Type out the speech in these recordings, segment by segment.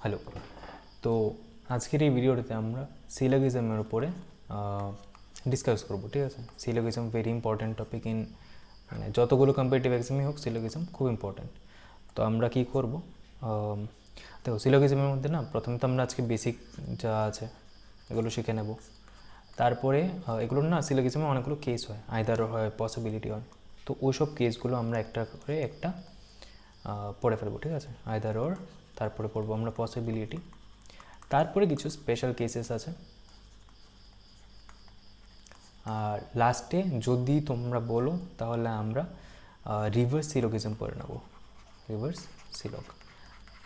Hello. তো আজকের এই ভিডিওটাতে আমরা সিলোগিজমের উপরে ডিসকাস করব, ঠিক আছে। সিলোগিজম ভেরি ইম্পর্ট্যান্ট টপিক ইন, মানে যতগুলো কম্পিটিটিভ এক্সামই হোক সিলোগিজম খুব ইম্পর্ট্যান্ট। তো আমরা কি করব, দেখো সিলোগিজমের মধ্যে না প্রথমে তো আমরা আজকে বেসিক যা আছে এগুলো শিখে নেব। তারপরে এগুলোর না সিলোগিজমে অনেকগুলো কেস হয়, আইদারও হয়, পসিবিলিটি হয়। তো ওই সব কেসগুলো আমরা একটা করে একটা পড়ে ফেলবো, ঠিক আছে। আইদার ওর, তারপরে পড়বো আমরা পসিবিলিটি, তারপরে কিছু স্পেশাল কেসেস আছে, আর লাস্টে যদি তোমরা বলো তাহলে আমরা রিভার্স সিলোগিজম পড়ে নেব। রিভার্স সিলগ।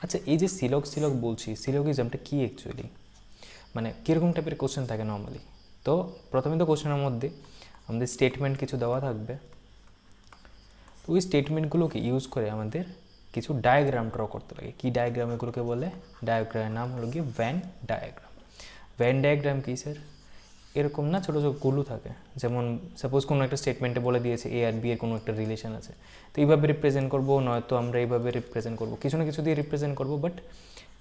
আচ্ছা, এই যে সিলগ সিলগ বলছি, সিলোগিজমটা কী অ্যাকচুয়ালি, মানে কীরকম টাইপের কোশ্চেন থাকে নর্মালি? তো প্রথমে তো কোশ্চেনের মধ্যে আমাদের স্টেটমেন্ট কিছু দেওয়া থাকবে। তো ওই স্টেটমেন্টগুলোকে ইউজ করে আমাদের কিছু ডায়াগ্রাম ড্র করতে লাগে। কী ডায়াগ্রাম এগুলোকে বলে? ডায়াগ্রামের নাম হলো গিয়ে ভ্যান ডায়াগ্রাম। ভ্যান ডায়াগ্রাম কী স্যার? এরকম না ছোটো ছোটো গুলো থাকে, যেমন সাপোজ কোনো একটা স্টেটমেন্টে বলে দিয়েছে এ আর বি এর কোনো একটা রিলেশন আছে, তো এইভাবে রিপ্রেজেন্ট করবো, নয়তো আমরা এইভাবে রিপ্রেজেন্ট করবো, কিছু না কিছু দিয়ে রিপ্রেজেন্ট করবো। বাট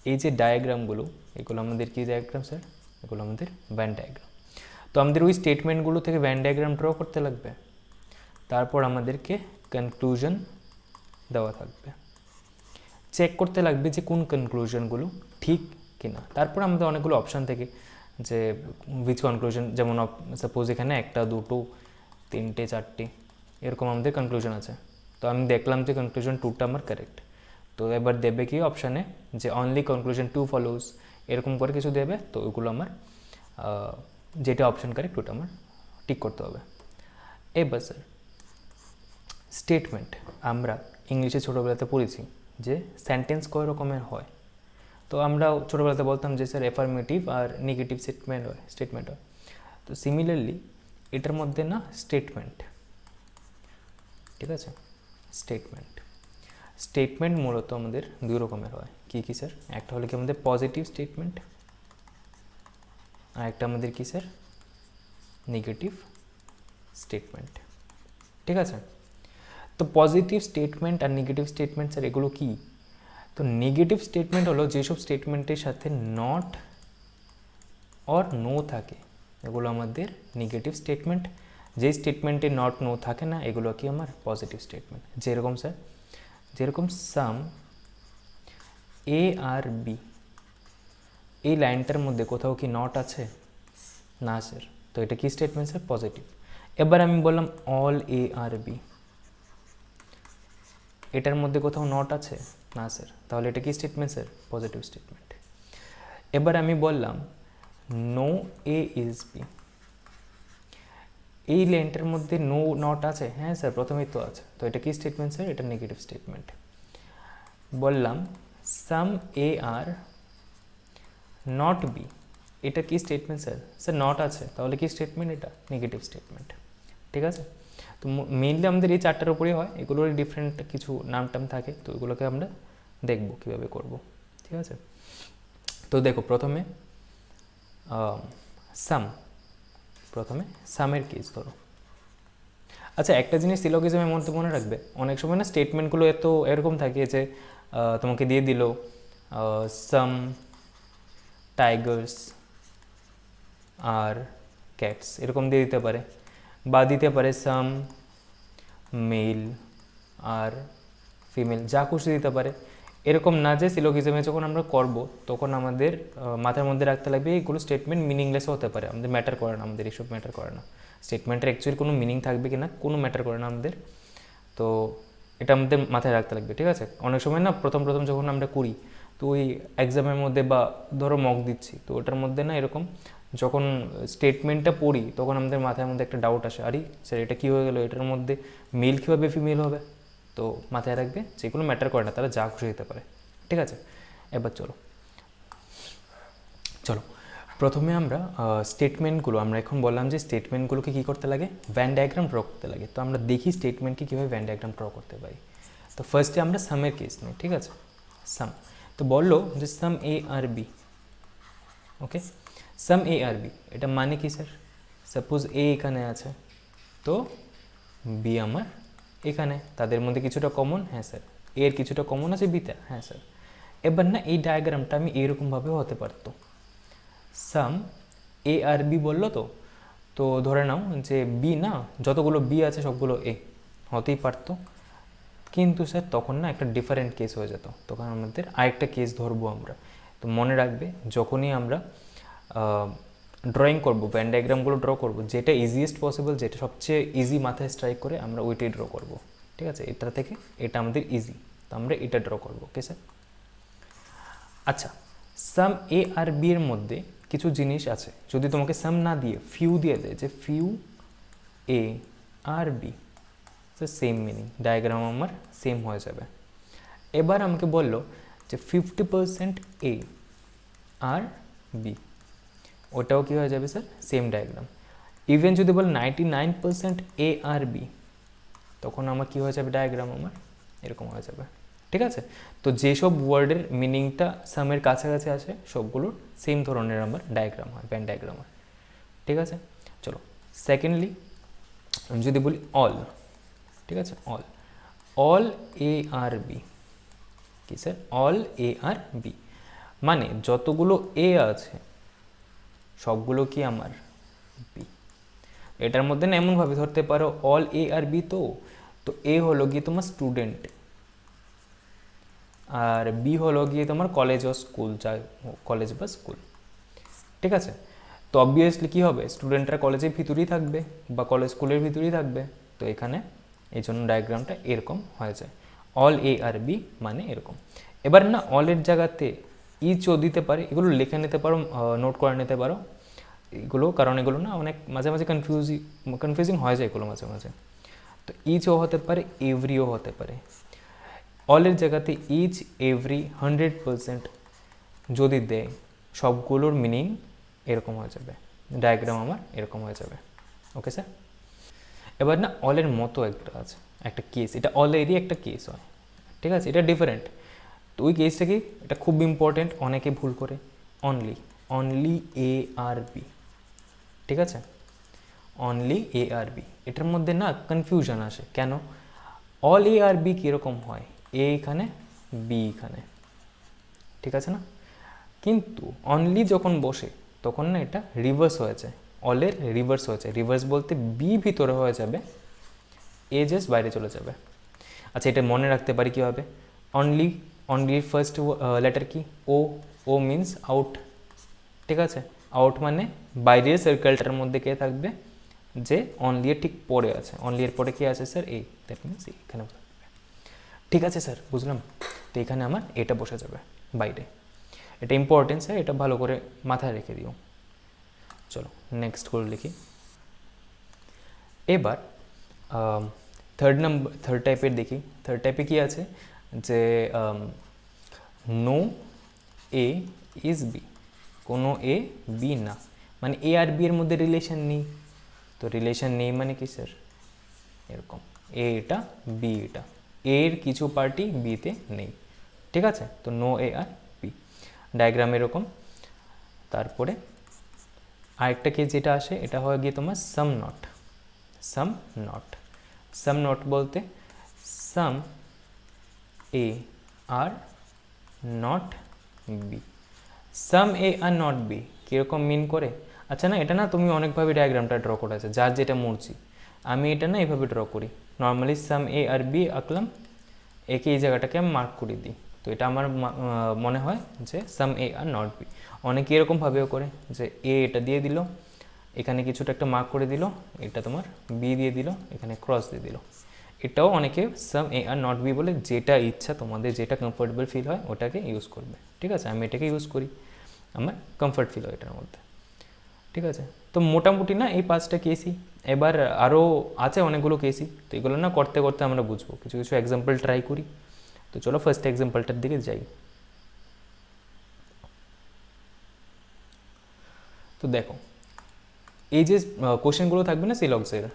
এই যে ডায়াগ্রামগুলো, এগুলো আমাদের কী ডায়াগ্রাম স্যার? এগুলো আমাদের ভ্যান ডায়াগ্রাম। তো আমাদের ওই স্টেটমেন্টগুলো থেকে ভ্যান ডায়াগ্রাম ড্র করতে লাগবে, তারপর আমাদেরকে কনক্লুশন দেওয়া থাকবে, চেক করতে লাগবে যে কোন কনক্লুশনগুলো ঠিক কিনা। তারপর আমাদের অনেকগুলো অপশান থেকে যে উইচ কনক্লুশন, যেমন সাপোজ এখানে একটা, দুটো, তিনটে, চারটে এরকম আমাদের কনক্লুশন আছে। তো আমি দেখলাম যে কনক্লুশন টুটা আমার কারেক্ট, তো এবার দেবে কি অপশানে যে অনলি কনক্লুশন টু ফলোজ, এরকম করে কিছু দেবে। তো ওইগুলো আমার যেটা অপশান কারেক্ট ওটা আমার টিক করতে হবে। এবার স্যার স্টেটমেন্ট আমরা ইংলিশে ছোটোবেলাতে পড়েছি যে সেন্টেন্স কয় রকমের হয়। তো আমরা ছোটোবেলাতে বলতাম যে স্যার অ্যাফার্মেটিভ আর নেগেটিভ স্টেটমেন্ট হয়। তো সিমিলারলি এটার মধ্যে না স্টেটমেন্ট, ঠিক আছে, স্টেটমেন্ট মূলত আমাদের দুই রকমের হয়। কী কী স্যার? একটা হলো কি আমাদের পজিটিভ স্টেটমেন্ট, আর একটা আমাদের কী স্যার? নেগেটিভ স্টেটমেন্ট, ঠিক আছে। তো পজিটিভ স্টেটমেন্ট আর নেগেটিভ স্টেটমেন্ট স্যার এগুলো কী? তো নেগেটিভ স্টেটমেন্ট হলো যেসব স্টেটমেন্টের সাথে নট অর নো থাকে, এগুলো আমাদের নেগেটিভ স্টেটমেন্ট। যে স্টেটমেন্টে নট নো থাকে না, এগুলো কি আমার পজিটিভ স্টেটমেন্ট। যেরকম স্যার, যেরকম সাম এ আর বি, এই লাইনটার মধ্যে কোথাও কি নট আছে? না স্যার, তো এটা কি স্টেটমেন্ট স্যার? পজিটিভ। এবার আমি বললাম অল এ আর বি, এটার মধ্যে কোথাও নট আছে? না স্যার, তাহলে এটা কি স্টেটমেন্ট স্যার? Positive statement. এবার আমি বললাম নো এ ইজ বি, এই লাইনটার মধ্যে নো নট আছে? হ্যাঁ স্যার, প্রথমেই তো আছে, তো এটা কি স্টেটমেন্ট স্যার? এটা নেগেটিভ স্টেটমেন্ট। বললাম সাম এ আর নট বি, এটা কি স্টেটমেন্ট স্যার? স্যার নট আছে, তাহলে কি স্টেটমেন্ট? এটা নেগেটিভ স্টেটমেন্ট, ঠিক আছে। তো মেইনলি আমাদের এই চারটার উপরেই হয়, এগুলোর ডিফারেন্ট কিছু নাম টাম থাকে, তো এগুলোকে আমরা দেখব কীভাবে করব, ঠিক আছে। তো দেখো প্রথমে সাম, প্রথমে সামের কেস ধরো। আচ্ছা, একটা জিনিস সিলোগিজমের মধ্যে মনে রাখবে, অনেক সময় না স্টেটমেন্টগুলো এত এরকম থাকে যে তোমাকে দিয়ে দিল সাম টাইগার্স আর ক্যাটস, এরকম দিয়ে দিতে পারে, বা দিতে পারে সাম মেল আর ফিমেল, যা খুশি দিতে পারে। এরকম না যে সিলোগিজমে যখন আমরা করব তখন আমাদের মাথার মধ্যে রাখতে লাগবে এইগুলো স্টেটমেন্ট মিনিংলেসও হতে পারে, আমাদের ম্যাটার করে না, আমাদের এইসব ম্যাটার করে না। স্টেটমেন্টের অ্যাকচুয়ালি কোনো মিনিং থাকবে কি না কোনো ম্যাটার করে না আমাদের, তো এটা আমাদের মাথায় রাখতে লাগবে, ঠিক আছে। অনেক সময় না প্রথম প্রথম যখন আমরা করি, তো ওই এক্সামের মধ্যে বা ধরো মক দিচ্ছি, তো ওটার মধ্যে না এরকম যখন স্টেটমেন্টটা পড়ি তখন আমাদের মাথার মধ্যে একটা ডাউট আসে, আরে স্যার এটা কী হয়ে গেলো, এটার মধ্যে মেল কীভাবে ফিমেল হবে? তো মাথায় রাখবে যেগুলো ম্যাটার করে না তারা যা খুশি হতে পারে, ঠিক আছে। এবার চলো চলো প্রথমে আমরা স্টেটমেন্টগুলো, আমরা এখন বললাম যে স্টেটমেন্টগুলোকে কী করতে লাগে? ভ্যান ডায়াগ্রাম ড্র করতে লাগে। তো আমরা দেখি স্টেটমেন্টকে কীভাবে ভ্যান ডায়াগ্রাম ড্র করতে পারি। তো ফার্স্টে আমরা সামের কেস নিই, ঠিক আছে। সাম, তো বললো যে সাম A are B, okay, some A are B, এটা মানে কি স্যার? সাপোজ এ এখানে আছে, তো বি আমার এখানে, তাদের মধ্যে কিছুটা কমন, হ্যাঁ স্যার। এর কিছুটা কমন আছে বিতে, হ্যাঁ স্যার। এবার না এই ডায়াগ্রামটা আমি এইরকমভাবেও হতে পারতো, সাম এ আর বি বললো তো, তো ধরে নাও যে বি না, যতগুলো বি আছে সবগুলো এ হতেই পারতো, কিন্তু স্যার তখন না একটা ডিফারেন্ট কেস হয়ে যেত, তখন আমাদের আরেকটা কেস ধরবো আমরা। তো মনে রাখবে যখনই আমরা ড্রয়িং করবো, ভ্যান ডায়াগ্রামগুলো ড্র করবো, যেটা ইজিয়েস্ট পসিবল, যেটা সবচেয়ে ইজি মাথায় স্ট্রাইক করে আমরা ওইটাই ড্র করবো, ঠিক আছে? এটা থেকে এটা আমাদের ইজি, তো আমরা এটা ড্র করবো, ওকে স্যার? আচ্ছা, সাম এ আর বি এর মধ্যে কিছু জিনিস আছে, যদি তোমাকে সাম না দিয়ে ফিউ দিয়ে দেয়, যে few A are B, same meaning, diagram আমার সেম হয়ে যাবে। এবার আমাকে বললো যে 50% এ আর বি, ওটাও কী হয়ে যাবে স্যার? Same diagram. ইভেন যদি বল 99% এ আর বি, তখন আমার কী হয়ে যাবে? ডায়াগ্রাম আমার এরকম হয়ে যাবে, ঠিক আছে? তো যেসব ওয়ার্ডের মিনিংটা সামের কাছাকাছি আসে সবগুলোর সেম ধরনের আমার ডায়াগ্রাম হয়, ভ্যান ডায়াগ্রাম হয়, ঠিক আছে? চলো, সেকেন্ডলি আমি যদি বলি অল, ঠিক আছে, all, all A are B, কি sir? All A are B মানে যতগুলো এ আছে সবগুলো কি আমার বি। এটার মধ্যে না এমনভাবে ধরতে পারো অল এ আর বি, তো তো এ হলো গিয়ে তোমার স্টুডেন্ট, আর বি হলো গিয়ে তোমার কলেজ ও স্কুল, যা কলেজ বা স্কুল, ঠিক আছে? তো অবভিয়াসলি কী হবে? স্টুডেন্টরা কলেজের ভিতরেই থাকবে বা কলেজ স্কুলের ভিতরেই থাকবে, তো এখানে এই জন্য ডায়াগ্রামটা এরকম হয়ে যায়, অল এ আর বি মানে এরকম। এবার না অলের জায়গাতে ইচও দিতে পারে, এগুলো লিখে নিতে পারো, নোট করে নিতে পারো এগুলো, কারণ এগুলো না অনেক মাঝে মাঝে কনফিউজিং হয়ে যায় এগুলো মাঝে মাঝে। তো ইচও হতে পারে, এভরিও হতে পারে। অলের জায়গাতে ইচ, এভরি, 100% যদি দেয়, সবগুলোর মিনিং এরকম হয়ে যাবে, ডায়াগ্রাম আমার এরকম হয়ে যাবে, ওকে স্যার? এবার না অলের মতো একটা আছে, একটা কেস, এটা অলেরই একটা কেস হয়, ঠিক আছে? এটা ডিফারেন্ট। তো ওই কেসটা কি? এটা খুব ইম্পর্টেন্ট, অনেকে ভুল করে, only, only A are B, ঠিক আছে? অনলি এ আর বি, এটার মধ্যে না কনফিউশন আসে, কেন? অল এ আর বি কীরকম হয়? এ এখানে, বি এখানে, ঠিক আছে না? কিন্তু অনলি যখন বসে তখন না এটা রিভার্স হয়ে যায়, অলের রিভার্স হয়ে যায়। রিভার্স বলতে বি ভিতরে হয়ে যাবে, এ জাস্ট বাইরে চলে যাবে। আচ্ছা, এটা মনে রাখতে পারি কীভাবে? অনলি, অনলির ফার্স্ট লেটার কি? ও, ও মিন্স আউট, ঠিক আছে? আউট মানে বাইরের সার্কেলটার মধ্যে কে থাকবে? যে অনলি এর ঠিক পরে আছে, অনলি এর পরে কি আছে স্যার? এ, দ্যাট মিন্স এখানে থাকবে, ঠিক আছে স্যার? বুঝলাম। তো এখানে আমার এটা বসে যাবে বাইরে, এটা ইম্পর্টেন্ট স্যার, এটা ভালো করে মাথায় রেখে দিও। চলো নেক্সট করে লিখি। এবার থার্ড টাইপের দেখি। থার্ড টাইপে কি আছে? যে নো এ ইজ বি, কোনো এ বি না, মানে এ আর বি এর মধ্যে রিলেশন নেই। তো রিলেশন নেই মানে কি স্যার? এরকম, এ এটা, বি এটা, এর কিছু পার্টি বিতে নেই, ঠিক আছে? তো no A are B, diagram এরকম। তারপরে আরেকটা কেস যেটা আসে, এটা হয়ে গিয়ে তোমার some not, some not. Some not বলতে some A are not B, some A are not B কীরকম মিন করে? আচ্ছা না, এটা না তুমি অনেকভাবে ডায়াগ্রামটা ড্র করেছে, যার যেটা মর্জি। আমি এটা না এইভাবে ড্র করি, normally some A are B আঁকলাম, একে এই জায়গাটাকে আমি মার্ক করে দিই, তো এটা আমার মনে হয় যে সাম এ আর নট বি। অনেকে এরকমভাবেও করে যে এ এটা দিয়ে দিল, এখানে কিছুটা একটা মার্ক করে দিল, এটা তোমার বি দিয়ে দিল, এখানে ক্রস দিয়ে দিল। এটাও অনেকে সাম এ আর নট বি বলে, যেটা ইচ্ছা তোমাদের, যেটা কমফোর্টেবল ফিল হয় ওটাকে ইউজ করবে, ঠিক আছে? আমি এটাকে ইউজ করি, আমার কমফর্ট ফিল হয় এটার মধ্যে, ঠিক আছে? তো মোটামুটি না এই 5টা কেসই। এবার আরও আছে অনেকগুলো কেসই, তো এগুলো না করতে করতে আমরা বুঝবো, কিছু কিছু এক্সাম্পল ট্রাই করি। তো চলো ফার্স্ট এক্সাম্পলটার দিকে যাই। তো দেখো, এই যে কোশ্চেনগুলো থাকবে না সিলক্সের,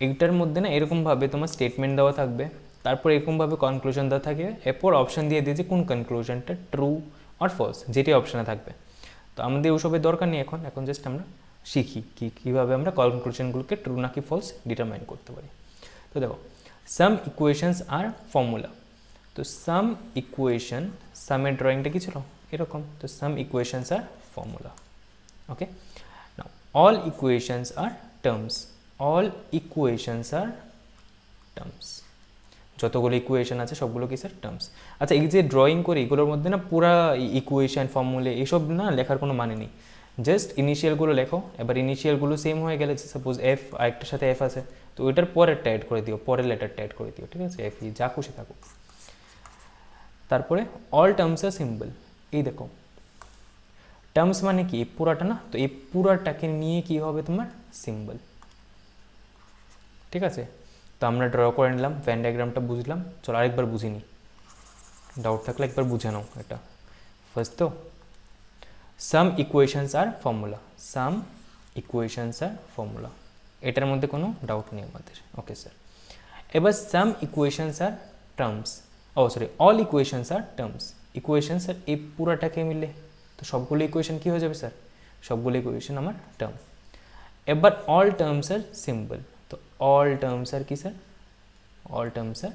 এইটার মধ্যে না এরকমভাবে তোমার স্টেটমেন্ট দেওয়া থাকবে, তারপর এরকমভাবে কনক্লুশন দেওয়া থাকবে, এরপর অপশান দিয়ে দিয়ে যে কোন কনক্লুশনটা ট্রু আর ফলস, যেটি অপশানে থাকবে। তো আমাদের ওসবের দরকার নেই এখন, এখন জাস্ট আমরা শিখি কীভাবে আমরা কনক্লুশনগুলোকে ট্রু নাকি ফলস ডিটারমাইন করতে পারি। তো দেখো, সাম ইকুয়েশনস আর ফর্মুলা, তো সাম ইকুয়েশন, সামের ড্রয়িংটা কি ছিল এরকম, তো সাম equations are formula. Okay, now all equations R terms, all equations R terms, যতগুলো ইকুয়েশন আছে সবগুলো কি স্যার টার্মস। আচ্ছা, এই যে ড্রয়িং করি এগুলোর মধ্যে না পুরা ইকুয়েশন ফর্মুলে এসব না লেখার কোনো মানে নেই, জাস্ট ইনিশিয়ালগুলো লেখো। এবার ইনিশিয়ালগুলো সেম হয়ে গেলে, সাপোজ এফ আরেকটার সাথে এফ আছে, তো ওইটার পরেরটা অ্যাড করে দিও, পরের লেটারটা অ্যাড করে দিও, ঠিক আছে, এফ ই যা খুশি থাকুক। তারপরে অল টার্মস আর সিম্বল, এই দেখো টার্মস মানে কি এই পুরাটা না, তো এই পুরাটাকে নিয়ে কি হবে তোমার সিম্বল, ঠিক আছে। তো আমরা ড্র করে নিলাম, ভ্যান ডায়াগ্রামটা বুঝলাম, চলো আরেকবার বুঝিনি, ডাউট থাকলে একবার বুঝে নাও এটা। ফার্স্ট তো সাম equations are formula, some equations are formula, এটার মধ্যে কোনো ডাউট নেই আমাদের। ওকে স্যার, এবার সাম ইকুয়েশনস আর টার্মস, ও সরি অল ইকুয়েশনস আর টার্মস, ইকুয়েশনস আর এই পুরাটাকে মিলে তো সবগুলো ইকুয়েশন কী হয়ে যাবে স্যার, সবগুলো ইকুয়েশন আমার টার্ম। এবার অল টার্মস আর সিম্বল, তো অল টার্মস আর কি স্যার, অল টার্মস আর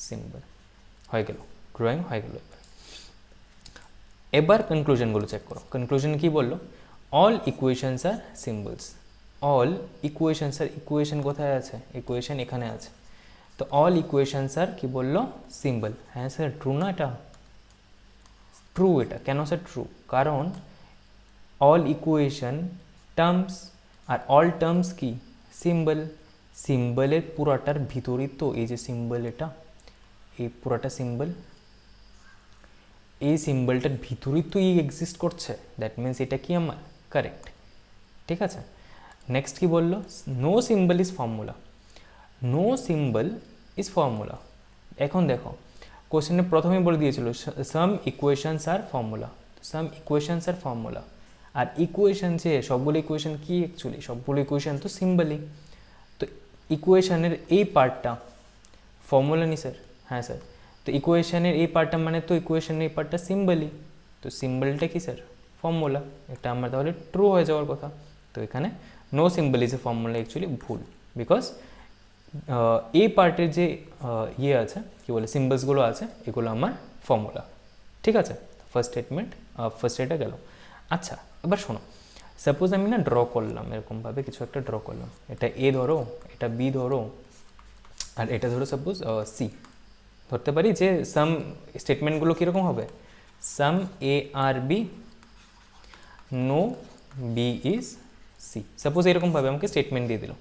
সিম্বল, হয়ে গেল ড্রয়িং হয়ে গেল। এবার কনক্লুশনগুলো চেক করো, কনক্লুশন কি বললো, all equations are symbols, all equations are, equation কোথায় আছে, ইকুয়েশন এখানে আছে, তো অল ইকুয়েশনস আর কি বললো সিম্বল। হ্যাঁ স্যার ট্রু না এটা, ট্রু এটা কেন স্যার ট্রু, কারণ অল ইকুয়েশন টার্মস আর অল টার্মস কি সিম্বল, সিম্বলের পুরাটার ভিতরই তো এই যে সিম্বল, এটা এই পুরাটা সিম্বল, এই সিম্বলটার ভিতরেই তো ই এক্সিস্ট করছে, দ্যাট মিন্স এটা কি আমার কারেক্ট, ঠিক আছে। নেক্সট কি বললো, no symbol is formula, no symbol is formula. এখন দেখো কোশ্চেনে প্রথমেই বলে দিয়েছিল some equations are formula, some equations are formula, আর ইকুয়েশন যে সবগুলো ইকুয়েশন কি অ্যাকচুয়ালি সবগুলো ইকুয়েশন তো সিম্বলই, তো ইকুয়েশনের এই পার্টটা ফর্মুলা নি স্যার, হ্যাঁ স্যার, তো ইকুয়েশনের এই পার্টটা মানে তো ইকুয়েশনের এই পার্টটা সিম্বলই, তো সিম্বলটা কি স্যার ফর্মুলা, এটা আমার তাহলে ট্রু হয়ে যাওয়ার কথা। তো এখানে no symbol is a formula actually ভুল, বিকজ এই পার্টের যে ইয়ে আছে কি বলে সিম্বলসগুলো আছে এগুলো আমার ফর্মুলা, ঠিক আছে। ফার্স্ট স্টেটমেন্ট, ফার্স্ট এটা গেল। আচ্ছা এবার শোনো, সাপোজ আমি না ড্র করলাম এরকমভাবে কিছু একটা ড্র করলাম, এটা এ ধরো, এটা বি ধরো, আর এটা ধরো সাপোজ সি ধরতে পারি, যে সাম স্টেটমেন্টগুলো কীরকম হবে, some A are B, no B is C, suppose এরকমভাবে আমাকে স্টেটমেন্ট দিয়ে দিল।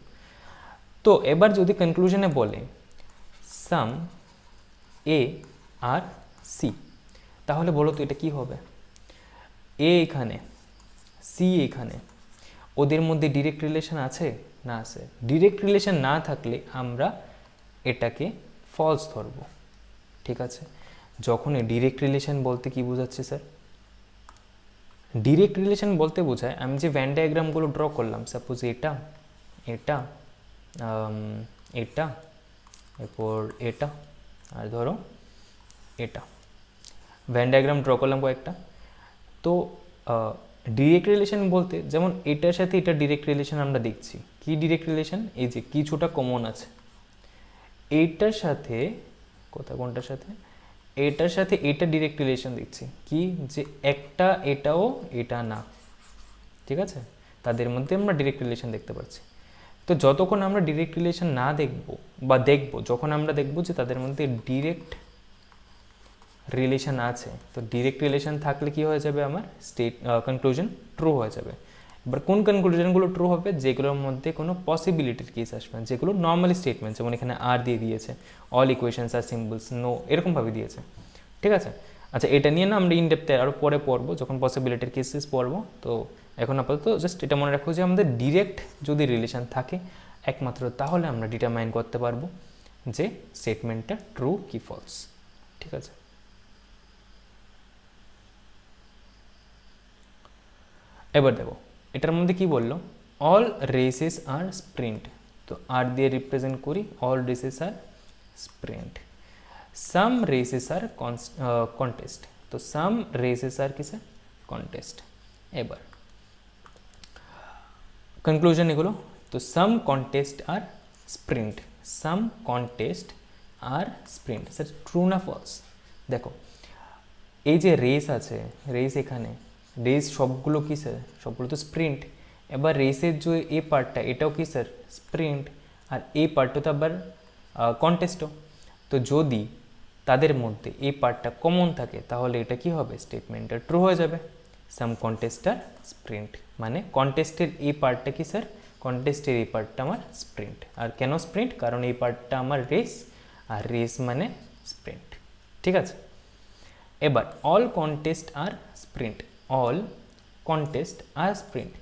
তো এবার যদি কনক্লুশনে বলে সাম এ আর সি, তাহলে বলো তো এটা কি হবে, এ এখানে সি এখানে, ওদের মধ্যে ডিরেক্ট রিলেশন আছে না, আছে, ডিরেক্ট রিলেশন না থাকলে আমরা এটাকে ফলস ধরবো, ঠিক আছে। যখন ডিরেক্ট রিলেশন বলতে কি বোঝাচ্ছে স্যার, ডিরেক্ট রিলেশন বলতে বোঝায় আমি যে ভ্যান ডায়াগ্রামগুলো ড্র করলাম, সাপোজ এটা এটা এটা, এরপর এটা, আর ধরো এটা, ভ্যান ডায়াগ্রাম ড্র করলাম কয়েকটা। তো ডিরেক্ট রিলেশন বলতে যেমন এটার সাথে এটা ডিরেক্ট রিলেশন আমরা দেখছি, কি ডিরেক্ট রিলেশন, এই যে কিছুটা কমন আছে, এইটার সাথে কোনটার সাথে, এটার সাথে এটা ডিরেক্ট রিলেশন দেখছি, কি যে একটা এটাও এটা না, ঠিক আছে, তাদের মধ্যে আমরা ডিরেক্ট রিলেশন দেখতে পাচ্ছি। তো যতক্ষণ আমরা ডিরেক্ট রিলেশন না দেখব বা দেখব, যখন আমরা দেখব যে তাদের মধ্যে ডিরেক্ট রিলেশন আছে, তো ডিরেক্ট রিলেশন থাকলে কি হয়ে যাবে আমার কনক্লুশন ট্রু হয়ে যাবে। এবার কোন কনক্লুশনগুলো ট্রু হবে, যেগুলোর মধ্যে কোনো পসিবিলিটির কেস আসবে না, যেগুলো নর্মালি স্টেটমেন্ট, যেমন এখানে আর দিয়ে দিয়েছে, all equations are symbols, no এরকমভাবে দিয়েছে, ঠিক আছে। আচ্ছা এটা নিয়ে না আমরা ইনডেপথে আরও পরে পড়বো যখন পসিবিলিটির কেসেস পড়বো। তো এখন আপাতত জাস্ট এটা মনে রাখো যে আমাদের ডিরেক্ট যদি রিলেশন থাকে একমাত্র তাহলে আমরা ডিটারমাইন করতে পারবো যে স্টেটমেন্টটা ট্রু কি ফলস, ঠিক আছে। এবার দেখো এটার মধ্যে কি বললো, অল রেসেস আর স্প্রিন্ট, তো আর দিয়ে রিপ্রেজেন্ট করি, অল রেসেস আর স্প্রিন্ট, সাম রেসেস আর কন্টেস্ট, তো সাম রেসেস আর কিসে কন্টেস্ট। এবার কনক্লুশন এগুলো, তো সাম কন্টেস্ট আর স্প্রিন্ট, সাম কন্টেস্ট আর স্প্রিন্ট, স্যার ট্রু না ফলস, দেখো এই যে রেস আছে, রেস এখানে, রেস সবগুলো কি স্যার, সবগুলো তো স্প্রিন্ট। এবার রেসের যে এ পার্টটা এটাও কি স্যার স্প্রিন্ট, আর এই পার্টটা তো আবার কন্টেস্টও। তো যদি তাদের মধ্যে এই পার্টটা কমন থাকে তাহলে এটা কি হবে, স্টেটমেন্টটা ট্রু হয়ে যাবে। সাম কন্টেস্টার স্প্রিন্ট, মানে কন্টেস্টের এই পার্টটা কি স্যার, কন্টেস্টের এই পার্টটা আমার স্প্রিন্ট। আর কেন স্প্রিন্ট, কারণ এই পার্টটা আমার রেস, আর রেস মানে স্প্রিন্ট। ঠিক আছে, এবার অল কন্টেস্ট আর স্প্রিন্ট, অল কন্টেস্ট আর স্প্রিন্ট,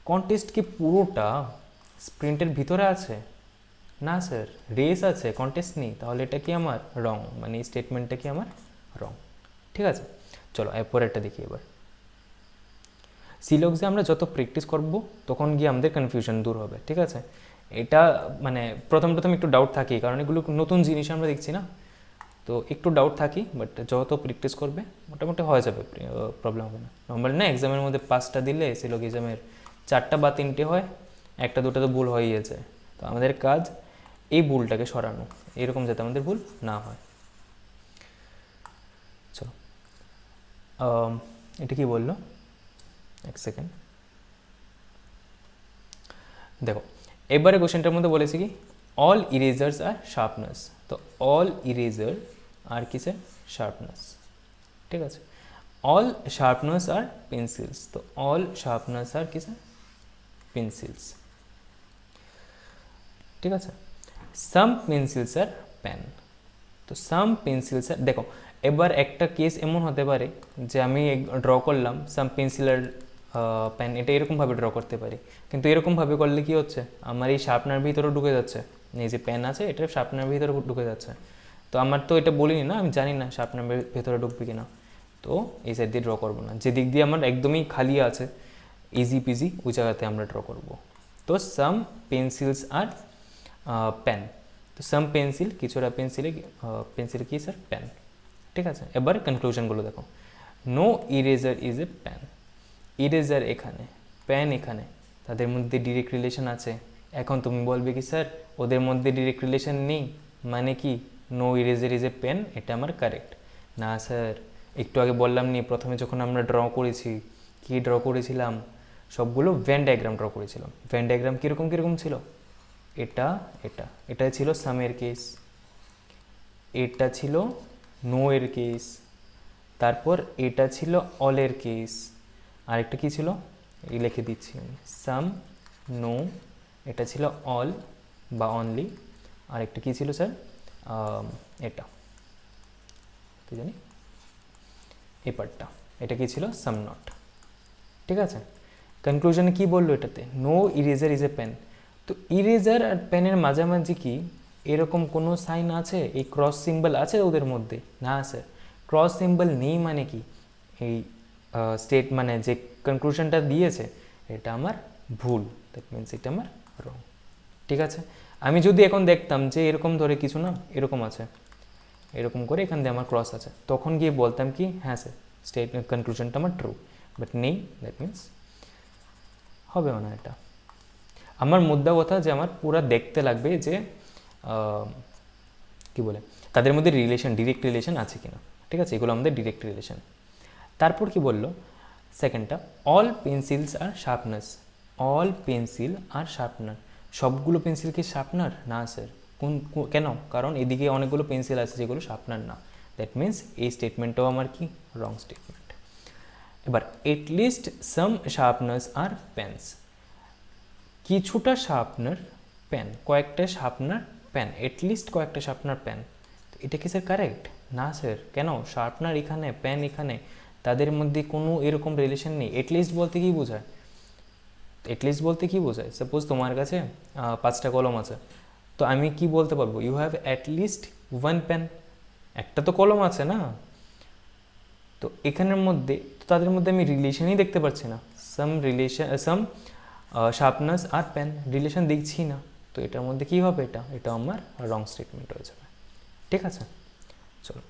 কন্টেস্ট কি পুরোটা স্প্রিন্টের ভিতরে আছে? না স্যার, রেস আছে, কন্টেস্ট নেই, তাহলে এটা কি আমার রং, মানে এই স্টেটমেন্টটা কি আমার রং। ঠিক আছে, চলো এরপরেরটা দেখি। এবার সিলক্সে আমরা যত প্র্যাকটিস করব তখন গিয়ে আমাদের কনফিউশন দূর হবে। ঠিক আছে, এটা মানে প্রথম প্রথম একটু ডাউট থাকি, কারণ এগুলো নতুন জিনিস আমরা দেখছি না, তো একটু ডাউট থাকি, বাট যত প্র্যাকটিস করবে মোটামুটি হয়ে যাবে, প্রবলেম হবে না। নর্মালি না এক্সামের মধ্যে 5টা দিলে সিলোগিজমের 4টা বা 3টে হয়, 1টা 2টা তো ভুল হয়েই যায়। তো আমাদের কাজ এই ভুলটাকে সরানো, এরকম যাতে আমাদের ভুল না হয়। চলো, এটা কি বললো, এক সেকেন্ড দেখো। এবারে কোশ্চেনটার মধ্যে বলেছি কি অল ইরেজার্স আর শার্পনার্স, তো অল ইরেজার আর কি স্যার, শার্পনার্স। ঠিক আছে, অল শার্পনার্স আর পেন্সিলস, তো অল শার্পনার্স আর কি স্যার, পেন্সিলস। ঠিক আছে, সাম পেন্সিলস আর পেন, তো সাম পেন্সিলস আর, দেখো এবার একটা কেস এমন হতে পারে যে আমি ড্র করলাম সাম পেন্সিল আর পেন, এটা এরকমভাবে ড্র করতে পারি, কিন্তু এরকমভাবে করলে কি হচ্ছে, আমার এই শার্পনার ভিতরে ঢুকে যাচ্ছে, এই যে পেন আছে এটা শার্পনার ভিতরে ঢুকে যাচ্ছে। তো আমার তো এটা বলিনি না, আমি জানি না শার্পনার ভেতরে ঢুকবে কিনা, তো এই সাইড দিয়ে ড্র করবো না, যে দিক দিয়ে আমার একদমই খালি আছে ইজি পিজি ওই জায়গাতে আমরা ড্র করব। তো সাম পেন্সিলস আর পেন, তো সাম পেন্সিল কিছুটা পেন্সিলে, পেন্সিল কি স্যার, পেন। ঠিক আছে, এবার কনক্লুশনগুলো দেখো। No eraser is a pen, eraser এখানে, পেন এখানে, তাদের মধ্যে ডিরেক্ট রিলেশন আছে। এখন তুমি বলবে কি স্যার ওদের মধ্যে ডিরেক্ট রিলেশন নেই, মানে কি no eraser is a pen, এটা আমার কারেক্ট না স্যার। একটু আগে বললাম নি, প্রথমে যখন আমরা ড্র করেছি, কি ড্র করেছিলাম, সবগুলো ভেন ডায়াগ্রাম ড্র করেছিলাম। ভেন ডায়াগ্রাম কীরকম কীরকম ছিল, এটা এটা এটা ছিল সামের কেস, এটা ছিল নো এর কেস, তারপর এটা ছিল অলের কেস, আরেকটা কি ছিল এই লিখে দিচ্ছি আমি, সাম, নো, এটা ছিল অল বা অনলি, আরেকটা কি ছিল স্যার, এটা কি জানি এই পার্টটা, এটা কি ছিল সাম নট। ঠিক আছে, কনক্লুশনে কি বললো এটাতে, no eraser is a pen. তো ইরেজার আর পেনের মাঝামাঝি কি এরকম কোনো সাইন আছে, এই ক্রস সিম্বল আছে ওদের মধ্যে? না স্যার, ক্রস সিম্বল নেই, মানে কি এই স্টেট মানে যে কনক্লুশনটা দিয়েছে এটা আমার ভুল, দ্যাট মিনস এটা আমার রং। ঠিক আছে, আমি যদি এখন দেখতাম যে এরকম ধরে কিছু না এরকম আছে, এরকম করে এখান দিয়ে আমার ক্রস আছে, তখন গিয়ে বলতাম কি হ্যাঁ স্যার স্টেট কনক্লুশনটা আমার ট্রু, বাট নেই, দ্যাট মিনস হবে না এটা। আমার মুদ্রা কথা যে আমার পুরা দেখতে লাগবে যে কি বলে তাদের মধ্যে রিলেশন, ডিরেক্ট রিলেশন আছে কিনা। ঠিক আছে, এগুলো আমাদের ডিরেক্ট রিলেশন। তারপর কি বললো সেকেন্ডটা, অল পেন্সিলস আর শার্পনার্স, অল পেন্সিল আর শার্পনার, সবগুলো পেন্সিল কি শার্পনার? না স্যার, কেন, কারণ এদিকে অনেকগুলো পেন্সিল আছে যেগুলো শার্পনার না, দ্যাট মিনস এই স্টেটমেন্টটাও আমার কি রং স্টেটমেন্ট। এবার এটলিস্ট সাম শার্পনার্স আর পেন্স, কিছুটা শার্পনার পেন, কয়েকটা শার্পনার পেন, এটলিস্ট কয়েকটা শার্পনার পেন, এটা কি স্যার কারেক্ট? না স্যার, কেন, শার্পনার এখানে পেন এখানে, তাদের মধ্যে কোনো এরকম রিলেশন নেই। এটলিস্ট বলতে কি বোঝায়, এটলিস্ট বলতে কি বোঝায়, সাপোজ তোমার কাছে 5টা কলম আছে, তো আমি কি বলতে পারবো, ইউ হ্যাভ অ্যাটলিস্ট 1 পেন, একটা তো কলম আছে না, তো এখানের মধ্যে তাদের মধ্যে আমি রিলেশনই দেখতে পাচ্ছি না, সাম রিলেশন, সাম শার্পনার্স আর পেন, রিলেশন দেখছি না, তো এটার মধ্যে কি হবে, এটা আমার রং স্টেটমেন্ট হয়ে যাবে। ঠিক আছে, চলো,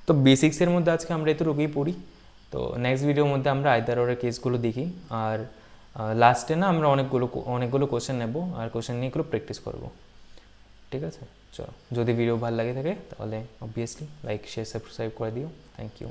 তো বেসিক্সের মধ্যে আজকে আমরা এতটুকুই পড়ি, তো নেক্সট ভিডিওর মধ্যে আমরা আইদার ওরের কেসগুলো দেখি, আর লাস্টে না আমরা অনেকগুলো কোশ্চেন নেব, আর কোশ্চেন নিয়ে এগুলো প্র্যাকটিস করব। ঠিক আছে। চলো, যদি ভিডিও ভালো লাগে থাকে তাহলে অবভিয়াসলি লাইক শেয়ার সাবস্ক্রাইব করে দিও। Thank you.